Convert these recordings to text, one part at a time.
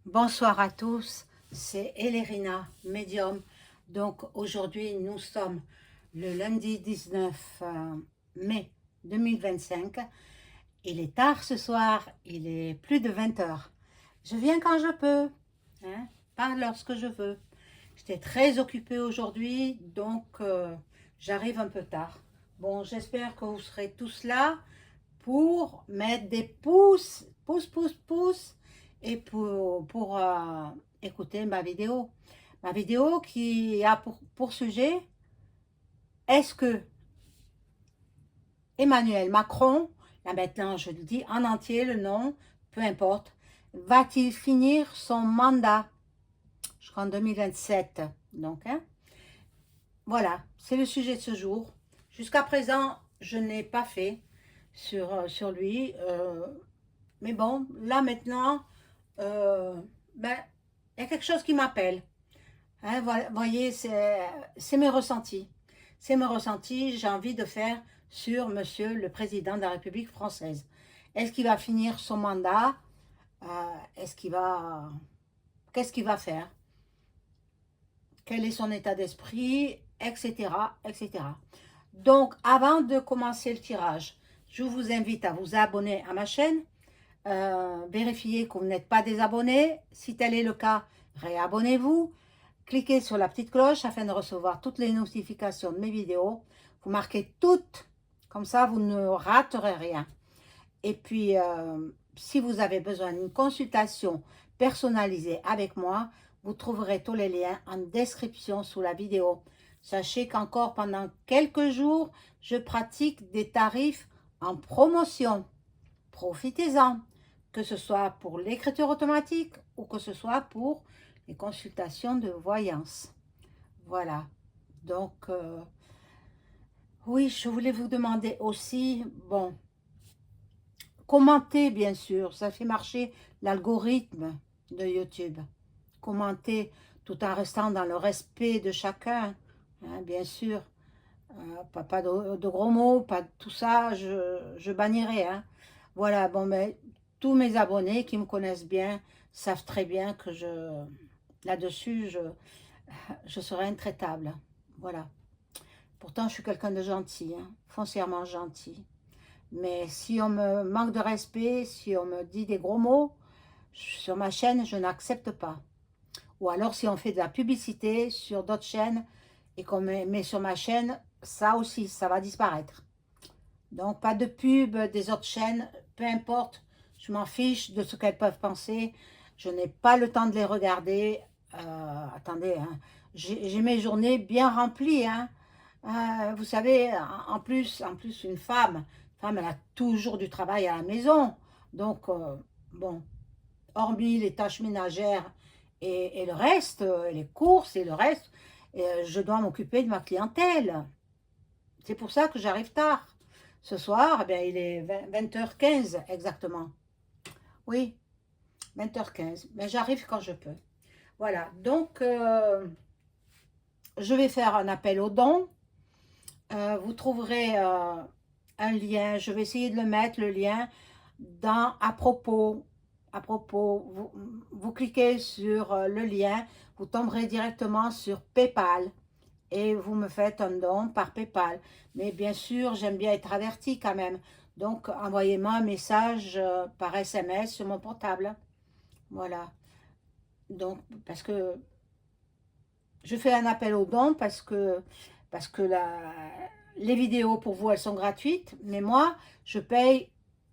Bonsoir à tous, c'est Elérina, médium. Donc aujourd'hui, nous sommes le lundi 19 mai 2025. Il est tard ce soir, il est plus de 20 heures. Je viens quand je peux, hein, pas lorsque je veux. J'étais très occupée aujourd'hui, donc j'arrive un peu tard. Bon, j'espère que vous serez tous là pour mettre des pouces, pouces, pouces, pouces, et pour écouter ma vidéo. Ma vidéo qui a pour sujet, est-ce que Emmanuel Macron, là maintenant je le dis en entier, le nom, peu importe, va-t-il finir son mandat jusqu'en 2027? Donc, hein, voilà, c'est le sujet de ce jour. Jusqu'à présent, je n'ai pas fait sur lui. Mais bon, là maintenant, euh, ben, il y a quelque chose qui m'appelle. Hein, voyez, c'est mes ressentis. C'est mes ressentis, j'ai envie de faire sur Monsieur le Président de la République française. Est-ce qu'il va finir son mandat? Est-ce qu'il va... Qu'est-ce qu'il va faire? Quel est son état d'esprit? Etc. etc. Donc, avant de commencer le tirage, je vous invite à vous abonner à ma chaîne. Vérifiez que vous n'êtes pas désabonné. Si tel est le cas, réabonnez-vous. Cliquez sur la petite cloche afin de recevoir toutes les notifications de mes vidéos. Vous marquez toutes, comme ça vous ne raterez rien. Et puis, si vous avez besoin d'une consultation personnalisée avec moi, vous trouverez tous les liens en description sous la vidéo. Sachez qu'encore pendant quelques jours, je pratique des tarifs en promotion. Profitez-en, que ce soit pour l'écriture automatique ou que ce soit pour les consultations de voyance. Voilà. Donc, oui, je voulais vous demander aussi, bon, commentez bien sûr, ça fait marcher l'algorithme de YouTube. Commentez tout en restant dans le respect de chacun, hein, bien sûr. Pas de gros mots, pas de tout ça, je bannirai. Hein. Voilà, bon, mais tous mes abonnés qui me connaissent bien savent très bien que là-dessus, je serai intraitable. Voilà. Pourtant, je suis quelqu'un de gentil, hein, foncièrement gentil. Mais si on me manque de respect, si on me dit des gros mots, sur ma chaîne, je n'accepte pas. Ou alors si on fait de la publicité sur d'autres chaînes et qu'on met sur ma chaîne, ça aussi, ça va disparaître. Donc, pas de pub des autres chaînes, peu importe, je m'en fiche de ce qu'elles peuvent penser. Je n'ai pas le temps de les regarder. Attendez, hein, j'ai mes journées bien remplies. Hein. Vous savez, en plus une femme, elle a toujours du travail à la maison. Donc, bon, hormis les tâches ménagères et le reste, les courses et le reste, je dois m'occuper de ma clientèle. C'est pour ça que j'arrive tard. Ce soir, eh bien, il est 20h15 exactement. Oui, 20h15. Mais j'arrive quand je peux. Voilà, donc je vais faire un appel aux dons. Vous trouverez un lien. Je vais essayer de le mettre, le lien, dans à propos. À propos, vous cliquez sur le lien, vous tomberez directement sur PayPal et vous me faites un don par PayPal. Mais bien sûr, j'aime bien être averti quand même. Donc, envoyez-moi un message par SMS sur mon portable. Voilà. Donc, parce que je fais un appel aux dons parce que les vidéos pour vous, elles sont gratuites. Mais moi, je paye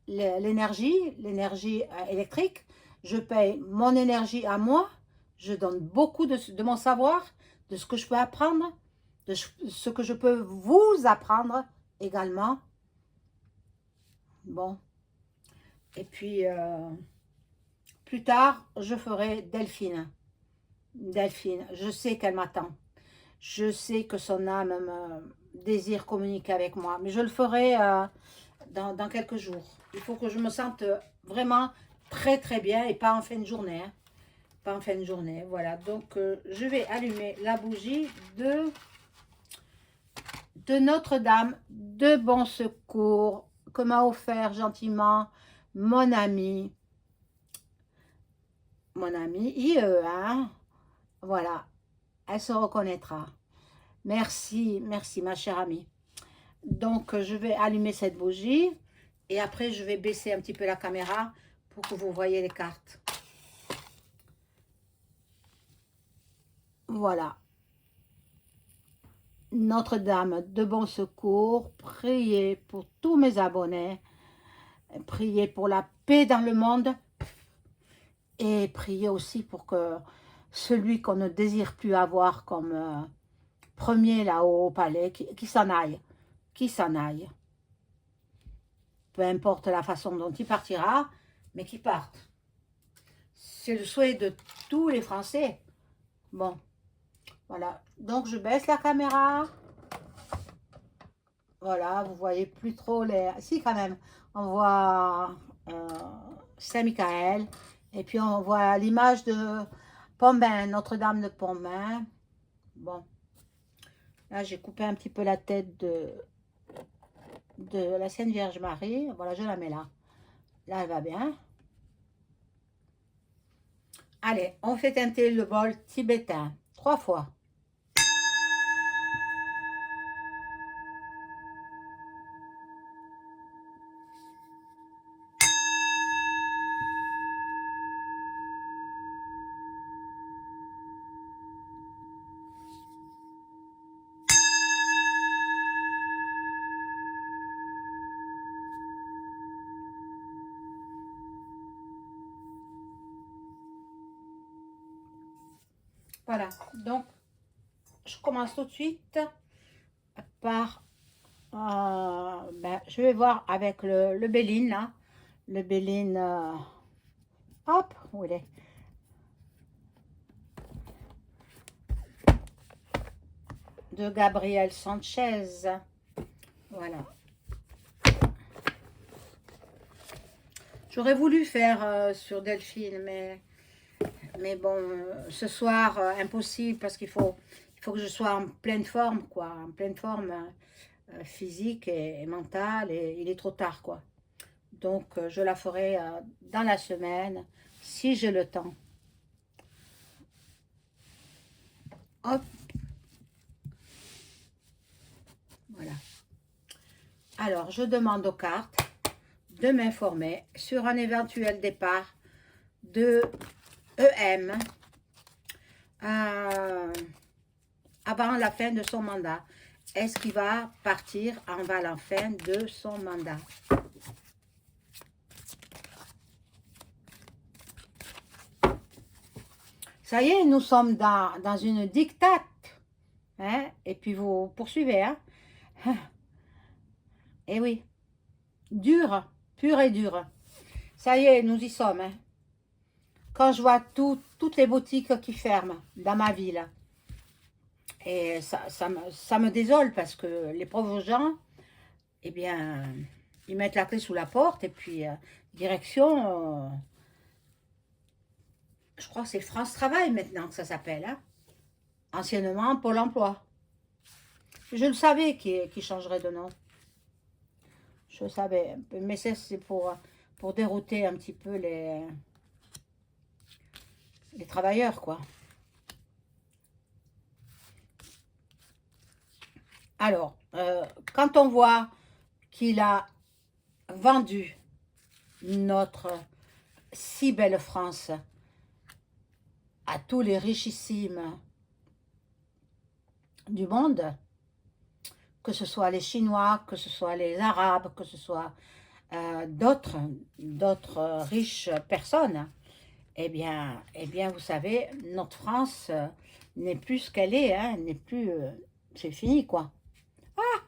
l'énergie électrique. Je paye mon énergie à moi. Je donne beaucoup de mon savoir, de ce que je peux apprendre, de ce que je peux vous apprendre également. Bon. Et puis, plus tard, je ferai Delphine. Delphine, je sais qu'elle m'attend. Je sais que son âme désire communiquer avec moi. Mais je le ferai dans quelques jours. Il faut que je me sente vraiment très très bien et pas en fin de journée. Hein. Pas en fin de journée. Voilà. Donc, je vais allumer la bougie de Notre-Dame de Bon Secours que m'a offert gentiment mon ami mon ami, IE, hein. Voilà, elle se reconnaîtra. Merci, merci ma chère amie. Donc, je vais allumer cette bougie et après, je vais baisser un petit peu la caméra pour que vous voyez les cartes. Voilà. Notre-Dame de bon secours, priez pour tous mes abonnés, priez pour la paix dans le monde et priez aussi pour que celui qu'on ne désire plus avoir comme premier là-haut au palais, qui s'en aille, qui s'en aille. Peu importe la façon dont il partira, mais qu'il parte. C'est le souhait de tous les Français. Bon, voilà. Donc, je baisse la caméra. Voilà, vous voyez plus trop les... Si, quand même. On voit Saint-Michael. Et puis, on voit l'image de Pombin, Notre-Dame de Pombin. Bon. Là, j'ai coupé un petit peu la tête de la Sainte Vierge Marie. Voilà, je la mets là. Là, elle va bien. Allez, on fait teinter le bol tibétain. 3 fois. Voilà, donc je commence tout de suite par, je vais voir avec le Béline là, le Béline, hop, où il est, de Gabriel Sanchez, voilà. J'aurais voulu faire sur Delphine, mais bon, ce soir, impossible parce qu'il faut que je sois en pleine forme, quoi, en pleine forme physique et mentale, et il est trop tard, quoi. Donc, je la ferai dans la semaine, si j'ai le temps. Hop. Voilà. Alors, je demande aux cartes de m'informer sur un éventuel départ de EM avant la fin de son mandat. Est-ce qu'il va partir avant la fin de son mandat? Ça y est, nous sommes dans une dictate. Hein? Et puis vous poursuivez. Hein? Et oui, dur, pur et dur. Ça y est, nous y sommes. Hein? Quand je vois toutes les boutiques qui ferment dans ma ville, et ça me désole parce que les pauvres gens, eh bien, ils mettent la clé sous la porte et puis direction, je crois que c'est France Travail maintenant que ça s'appelle. Hein? Anciennement Pôle emploi. Je le savais qu'il changerait de nom. Je le savais. Mais c'est pour dérouter un petit peu les travailleurs, quoi. Alors, quand on voit qu'il a vendu notre si belle France à tous les richissimes du monde, que ce soit les Chinois, que ce soit les Arabes, que ce soit d'autres riches personnes, eh bien, vous savez, notre France n'est plus ce qu'elle est, hein, n'est plus, c'est fini, quoi. Ah!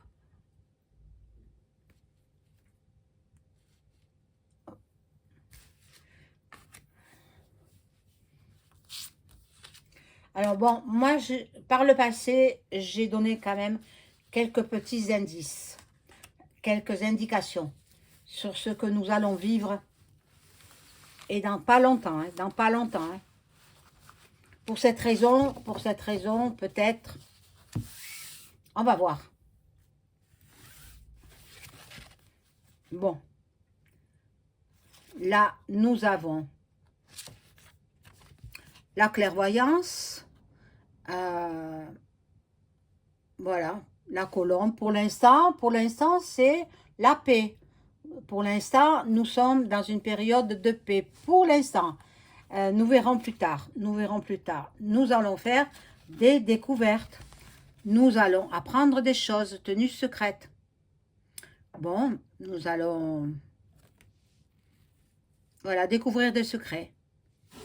Alors bon, moi, par le passé, j'ai donné quand même quelques petits indices, quelques indications sur ce que nous allons vivre, et dans pas longtemps, hein, dans pas longtemps. Hein. Pour cette raison, peut-être, on va voir. Bon, là, nous avons la clairvoyance, euh, voilà, la colombe. Pour l'instant, c'est la paix. Pour l'instant, nous sommes dans une période de paix. Pour l'instant, nous verrons plus tard. Nous verrons plus tard. Nous allons faire des découvertes. Nous allons apprendre des choses tenues secrètes. Bon, nous allons, voilà, découvrir des secrets.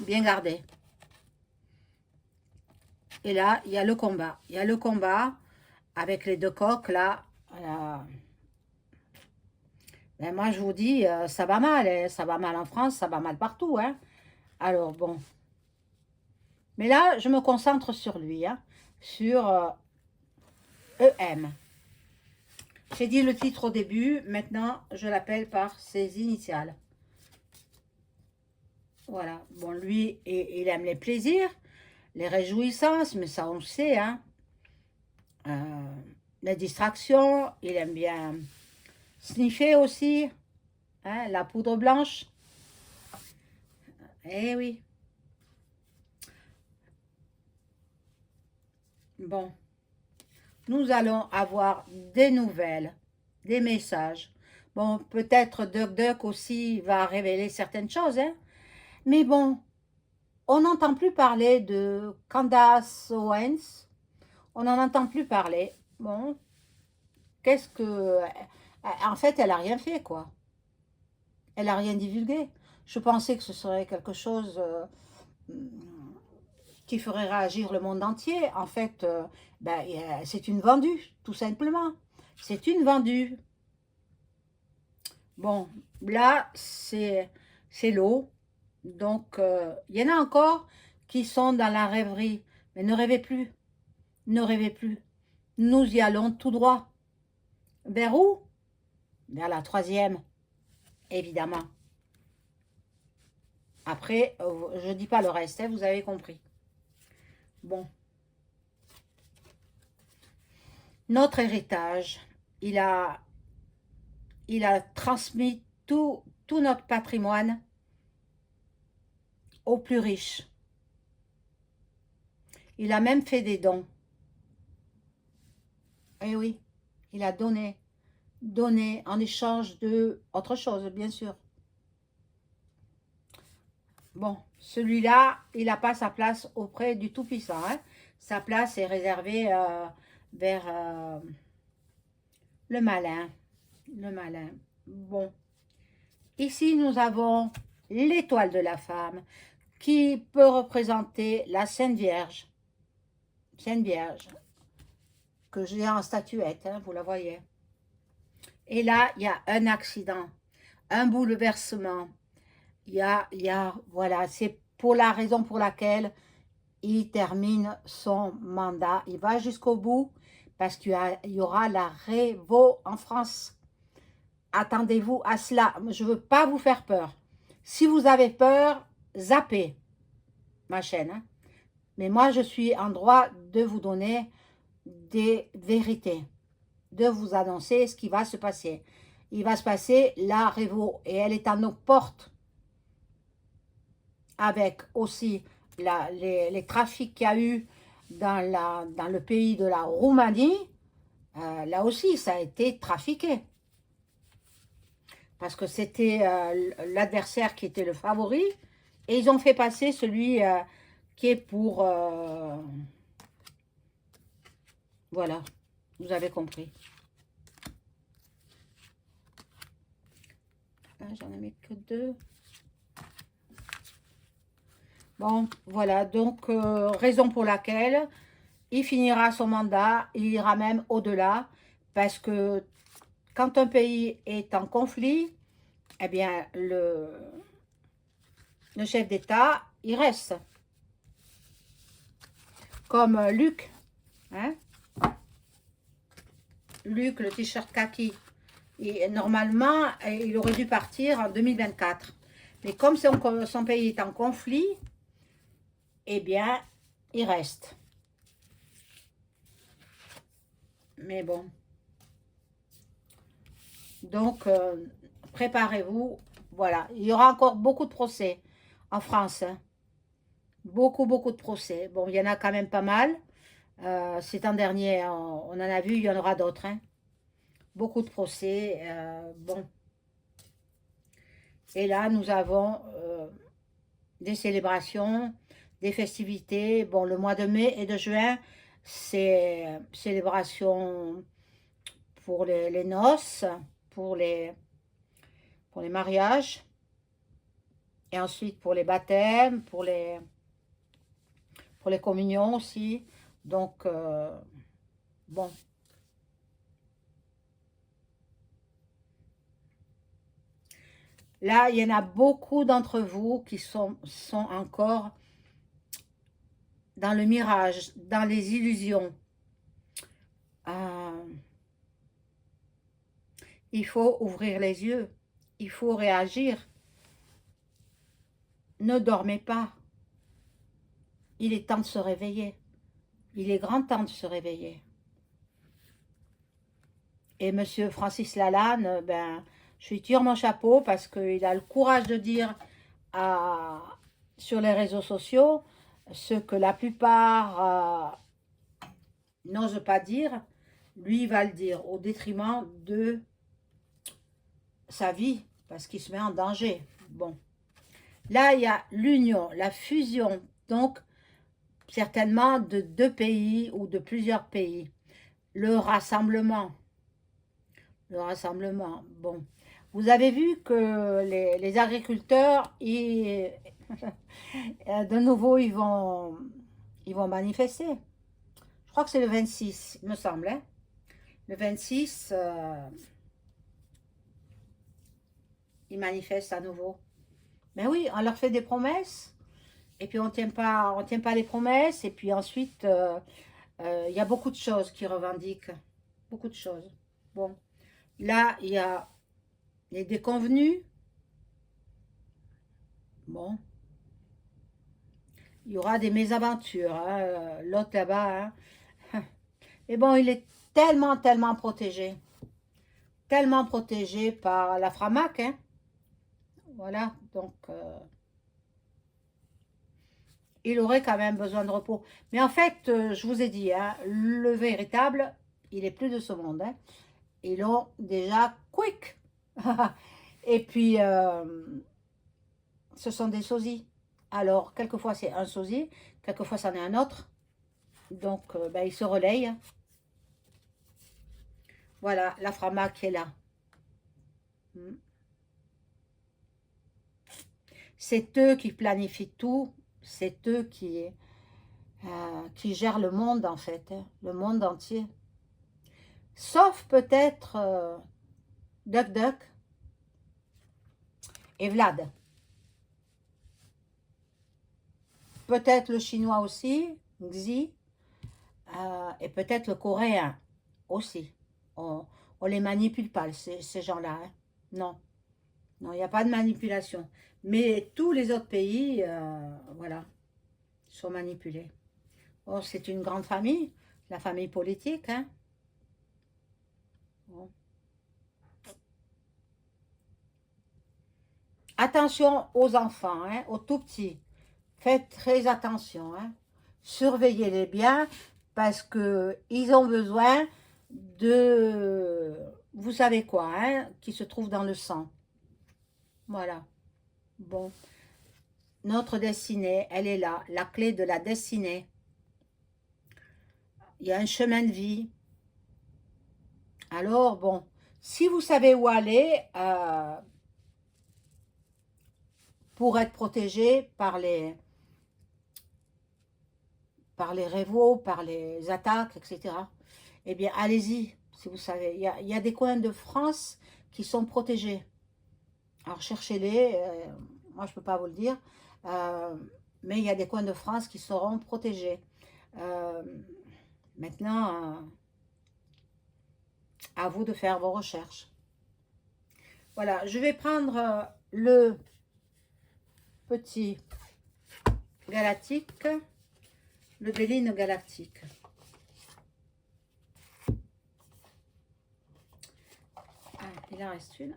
Bien gardés. Et là, il y a le combat. Il y a le combat avec les deux coqs, là. Ben moi, je vous dis, ça va mal. Hein. Ça va mal en France, ça va mal partout. Hein. Alors, bon. Mais là, je me concentre sur lui. Hein, sur EM. J'ai dit le titre au début. Maintenant, je l'appelle par ses initiales. Voilà. Bon, lui, il aime les plaisirs, les réjouissances, mais ça, on le sait. Hein. Les distractions, il aime bien sniffer aussi. Hein, la poudre blanche. Eh oui. Bon. Nous allons avoir des nouvelles, des messages. Bon, peut-être Duck Duck aussi va révéler certaines choses, hein. Mais bon, on n'entend plus parler de Candace Owens. On n'en entend plus parler. Bon, qu'est-ce que... En fait, elle n'a rien fait, quoi. Elle n'a rien divulgué. Je pensais que ce serait quelque chose qui ferait réagir le monde entier. En fait, ben, c'est une vendue, tout simplement. C'est une vendue. Bon, là, c'est l'eau. Donc, il y en a encore qui sont dans la rêverie. Mais ne rêvez plus. Ne rêvez plus. Nous y allons tout droit. Vers où? Vers la troisième, évidemment. Après, je ne dis pas le reste, hein, vous avez compris. Bon. Notre héritage, il a transmis tout notre patrimoine aux plus riches. Il a même fait des dons. Eh oui, il a donné en échange de autre chose, bien sûr. Bon, celui-là, il n'a pas sa place auprès du Tout-Puissant. Hein. Sa place est réservée vers le malin. Le malin. Bon. Ici, nous avons l'étoile de la femme qui peut représenter la Sainte Vierge. Sainte Vierge. Que j'ai en statuette, hein, vous la voyez. Et là, il y a un accident, un bouleversement. Voilà, c'est pour la raison pour laquelle il termine son mandat. Il va jusqu'au bout parce qu'il y aura la Révo en France. Attendez-vous à cela. Je ne veux pas vous faire peur. Si vous avez peur, zappez ma chaîne. Hein. Mais moi, je suis en droit de vous donner des vérités, de vous annoncer ce qui va se passer. Il va se passer la Révo et elle est à nos portes avec aussi les trafics qu'il y a eu dans le pays de la Roumanie. Là aussi, ça a été trafiqué. Parce que c'était l'adversaire qui était le favori. Et ils ont fait passer celui qui est pour... voilà, vous avez compris. J'en ai mis que 2. Bon, voilà, donc raison pour laquelle il finira son mandat, il ira même au-delà, parce que quand un pays est en conflit, eh bien, le chef d'État, il reste. Comme Luc, hein? Luc, le t-shirt kaki. Et normalement, il aurait dû partir en 2024. Mais comme son pays est en conflit, eh bien, il reste. Mais bon. Donc, préparez-vous. Voilà. Il y aura encore beaucoup de procès en France. Hein. Beaucoup, beaucoup de procès. Bon, il y en a quand même pas mal. Ces temps derniers, on en a vu, il y en aura d'autres, hein. Beaucoup de procès. Bon, et là, nous avons des célébrations, des festivités. Bon, le mois de mai et de juin, c'est célébration pour les noces, pour les, pour les mariages, et ensuite pour les baptêmes, pour les communions aussi. Donc, bon, là, il y en a beaucoup d'entre vous qui sont encore dans le mirage, dans les illusions. Euh, il faut ouvrir les yeux, il faut réagir. Ne dormez pas, il est temps de se réveiller. Il est grand temps de se réveiller. Et Monsieur Francis Lalanne, ben, je lui tire mon chapeau parce qu'il a le courage de dire à, sur les réseaux sociaux ce que la plupart n'osent pas dire. Lui, il va le dire au détriment de sa vie parce qu'il se met en danger. Bon, là, il y a l'union, la fusion, donc certainement de deux pays ou de plusieurs pays. Le rassemblement. Le rassemblement, bon. Vous avez vu que les agriculteurs, de nouveau, ils vont manifester. Je crois que c'est le 26, il me semble. Hein. Le 26, ils manifestent à nouveau. Mais oui, on leur fait des promesses, et puis on tient pas les promesses, et puis ensuite, il y a beaucoup de choses qui revendiquent. Beaucoup de choses. Bon, là, il y a les déconvenus. Bon, il y aura des mésaventures. Hein, l'autre là-bas, hein. Mais bon, il est tellement, tellement protégé par la Framac. Hein. Voilà, donc il aurait quand même besoin de repos. Mais en fait, je vous ai dit, hein, le véritable, il est plus de ce monde. Hein. Ils l'ont déjà quick. Et puis, ce sont des sosies. Alors, quelquefois c'est un sosie, quelquefois c'en est un autre. Donc, ben, ils se relayent. Voilà, la Frama qui est là. C'est eux qui planifient tout. C'est eux qui gèrent le monde, en fait. Hein, le monde entier. Sauf peut-être Duck Duck et Vlad. Peut-être le chinois aussi, Xi. Et peut-être le coréen aussi. On ne les manipule pas, ces gens-là. Hein. Non, non, il n'y a pas de manipulation. Mais tous les autres pays, voilà, sont manipulés. Bon, c'est une grande famille, la famille politique. Hein. Bon. Attention aux enfants, hein, aux tout petits. Faites très attention. Hein. Surveillez-les bien parce qu'ils ont besoin de, vous savez quoi, hein, qui se trouve dans le sang. Voilà. Bon, notre destinée, elle est là, la clé de la destinée. Il y a un chemin de vie. Alors, bon, si vous savez où aller pour être protégé par les rivaux, par les attaques, etc., eh bien, allez-y, si vous savez. Il y a des coins de France qui sont protégés. Alors, cherchez-les. Moi, je ne peux pas vous le dire. Mais il y a des coins de France qui seront protégés. Euh, Maintenant, à vous de faire vos recherches. Voilà, je vais prendre le petit galactique, le Béline galactique. Ah, il en reste une.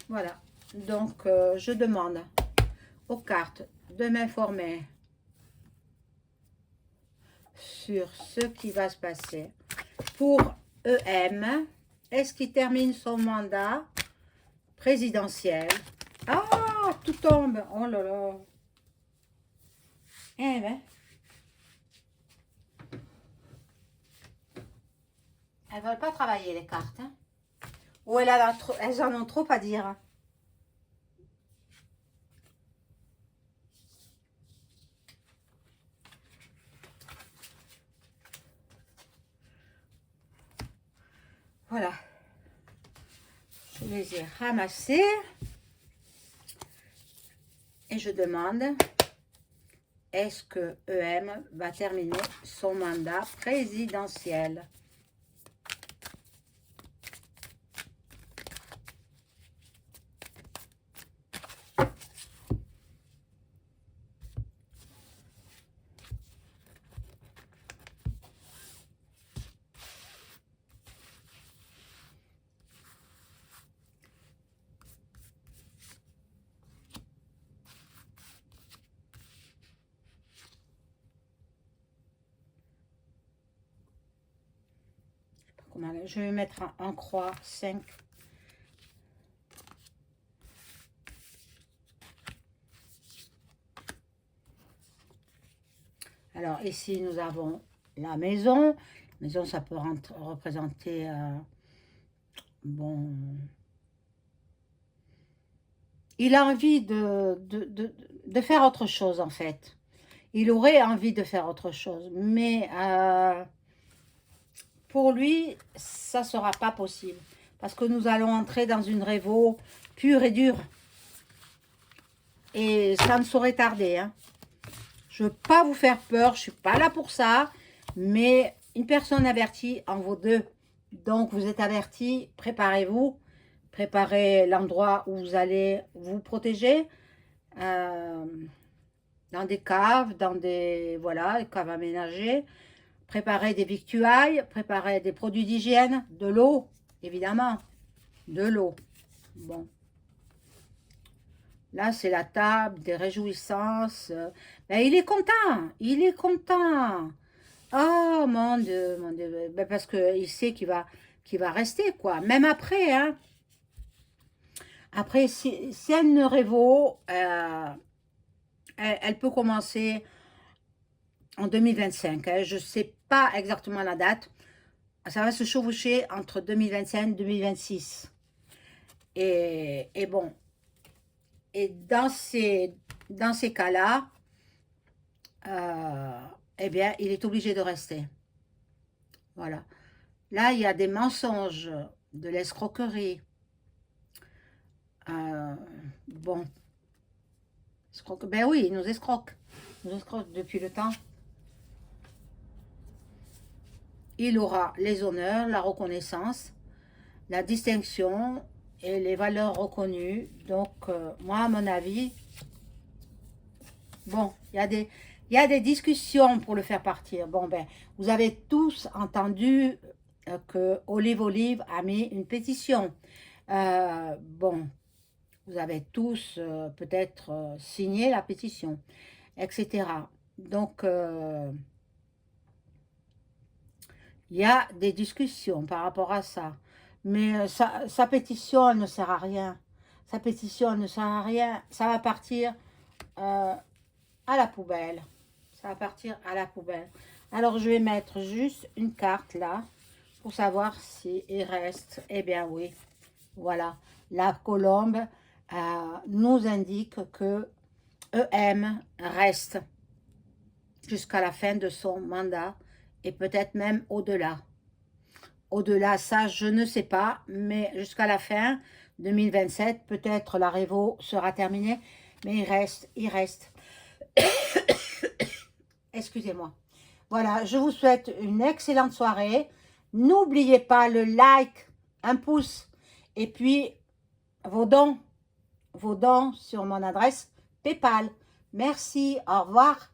Voilà. Donc, je demande aux cartes de m'informer sur ce qui va se passer pour EM. Est-ce qu'il termine son mandat présidentiel? Ah, tout tombe. Oh là là. Eh ben. Elles ne veulent pas travailler, les cartes. Hein? Ou elles en ont trop à dire. Hein? Voilà. Je les ai ramassés. Et je demande, est-ce que EM va terminer son mandat présidentiel? Je vais mettre en croix 5. Alors ici, nous avons la maison. La maison, ça peut représenter... bon... Il a envie de faire autre chose, en fait. Il aurait envie de faire autre chose. Mais pour lui, ça ne sera pas possible. Parce que nous allons entrer dans une révo pure et dure. Et ça ne saurait tarder. Hein. Je ne veux pas vous faire peur. Je ne suis pas là pour ça. Mais une personne avertie en vaut deux. Donc, vous êtes avertis. Préparez-vous. Préparez l'endroit où vous allez vous protéger. Dans des caves, dans des... Voilà, caves aménagées. Préparez des victuailles, préparez des produits d'hygiène, de l'eau, évidemment, de l'eau. Bon. Là, c'est la table des réjouissances. Ben, il est content, il est content. Oh, mon Dieu, mon Dieu. Ben, parce qu'il sait qu'il va rester, quoi. Même après, hein. Après, si elle ne révaut, elle peut commencer en 2025. Hein. Je ne sais pas exactement la date. Ça va se chevaucher entre 2025 et 2026. Et bon, et dans ces cas-là, eh bien, il est obligé de rester. Voilà. Là, il y a des mensonges, de l'escroquerie. Bon. Ben oui, il nous escroque. Il nous escroque depuis le temps. Il aura les honneurs, la reconnaissance, la distinction et les valeurs reconnues. Donc, moi, à mon avis, bon, il y a des discussions pour le faire partir. Bon, ben, vous avez tous entendu que Olive a mis une pétition. Bon, vous avez tous peut-être signé la pétition, etc. Donc, il y a des discussions par rapport à ça. Mais sa pétition, elle ne sert à rien. Sa pétition, elle ne sert à rien. Ça va partir à la poubelle. Ça va partir à la poubelle. Alors, je vais mettre juste une carte là pour savoir si il reste. Eh bien, oui. Voilà. La colombe nous indique que EM reste jusqu'à la fin de son mandat et peut-être même au-delà. Au-delà, ça, je ne sais pas, mais jusqu'à la fin 2027, peut-être la révo sera terminée, mais il reste. Excusez-moi. Voilà, je vous souhaite une excellente soirée. N'oubliez pas le like, un pouce, et puis vos dons sur mon adresse PayPal. Merci, au revoir.